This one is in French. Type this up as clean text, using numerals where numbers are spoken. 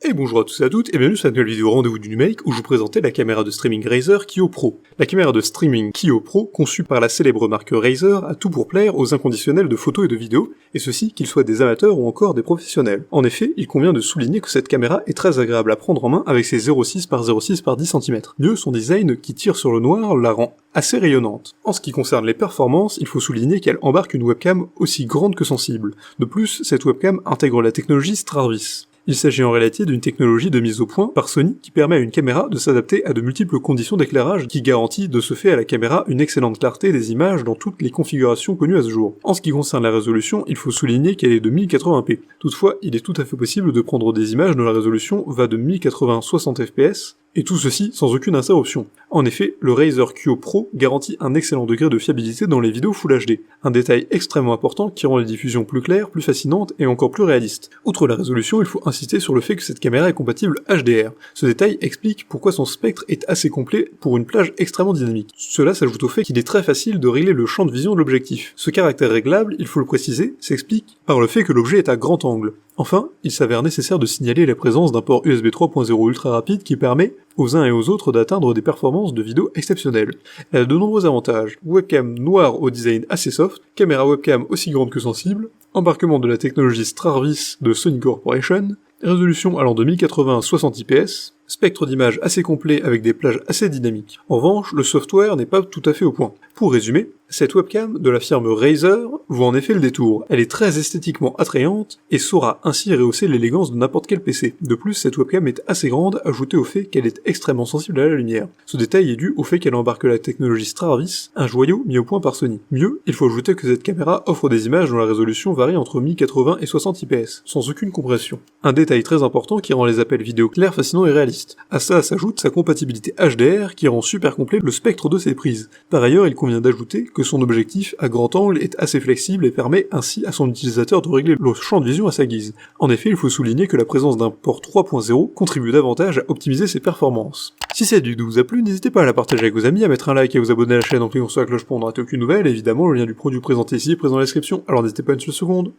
Et bonjour à tous et à toutes, et bienvenue sur la nouvelle vidéo Rendez-vous du numérique où je vous présentais la caméra de streaming Razer Kiyo Pro. La caméra de streaming Kiyo Pro, conçue par la célèbre marque Razer, a tout pour plaire aux inconditionnels de photos et de vidéos, et ceci qu'ils soient des amateurs ou encore des professionnels. En effet, il convient de souligner que cette caméra est très agréable à prendre en main avec ses 0,6 par 0,6 par 10 cm. Mieux, son design qui tire sur le noir la rend assez rayonnante. En ce qui concerne les performances, il faut souligner qu'elle embarque une webcam aussi grande que sensible. De plus, cette webcam intègre la technologie Stravis. Il s'agit en réalité d'une technologie de mise au point par Sony qui permet à une caméra de s'adapter à de multiples conditions d'éclairage qui garantit de ce fait à la caméra une excellente clarté des images dans toutes les configurations connues à ce jour. En ce qui concerne la résolution, il faut souligner qu'elle est de 1080p. Toutefois, il est tout à fait possible de prendre des images dont la résolution va de 1080-60 fps, et tout ceci sans aucune interruption. En effet, le Razer Kiyo Pro garantit un excellent degré de fiabilité dans les vidéos Full HD, un détail extrêmement important qui rend les diffusions plus claires, plus fascinantes et encore plus réalistes. Outre la résolution, il faut insister sur le fait que cette caméra est compatible HDR. Ce détail explique pourquoi son spectre est assez complet pour une plage extrêmement dynamique. Cela s'ajoute au fait qu'il est très facile de régler le champ de vision de l'objectif. Ce caractère réglable, il faut le préciser, s'explique par le fait que l'objet est à grand angle. Enfin, il s'avère nécessaire de signaler la présence d'un port USB 3.0 ultra rapide qui permet aux uns et aux autres d'atteindre des performances de vidéo exceptionnelles. Elle a de nombreux avantages: webcam noire au design assez soft, caméra webcam aussi grande que sensible, embarquement de la technologie Stravis de Sony Corporation, résolution allant de 1080 à 60 IPS, spectre d'image assez complet avec des plages assez dynamiques. En revanche, le software n'est pas tout à fait au point. Pour résumer, cette webcam de la firme Razer vaut en effet le détour. Elle est très esthétiquement attrayante et saura ainsi rehausser l'élégance de n'importe quel PC. De plus, cette webcam est assez grande, ajouté au fait qu'elle est extrêmement sensible à la lumière. Ce détail est dû au fait qu'elle embarque la technologie Stravis, un joyau mis au point par Sony. Mieux, il faut ajouter que cette caméra offre des images dont la résolution varie entre 1080 et 60 IPS, sans aucune compression. Un détail très important qui rend les appels vidéo clairs, fascinants et réalistes. À ça s'ajoute sa compatibilité HDR qui rend super complet le spectre de ses prises. Par ailleurs, il convient d'ajouter que son objectif à grand angle est assez flexible et permet ainsi à son utilisateur de régler le champ de vision à sa guise. En effet, il faut souligner que la présence d'un port 3.0 contribue davantage à optimiser ses performances. Si cette vidéo vous a plu, n'hésitez pas à la partager avec vos amis, à mettre un like et à vous abonner à la chaîne en cliquant sur la cloche pour ne rater aucune nouvelle, et évidemment le lien du produit présenté ici est présent dans la description, alors n'hésitez pas une seule seconde.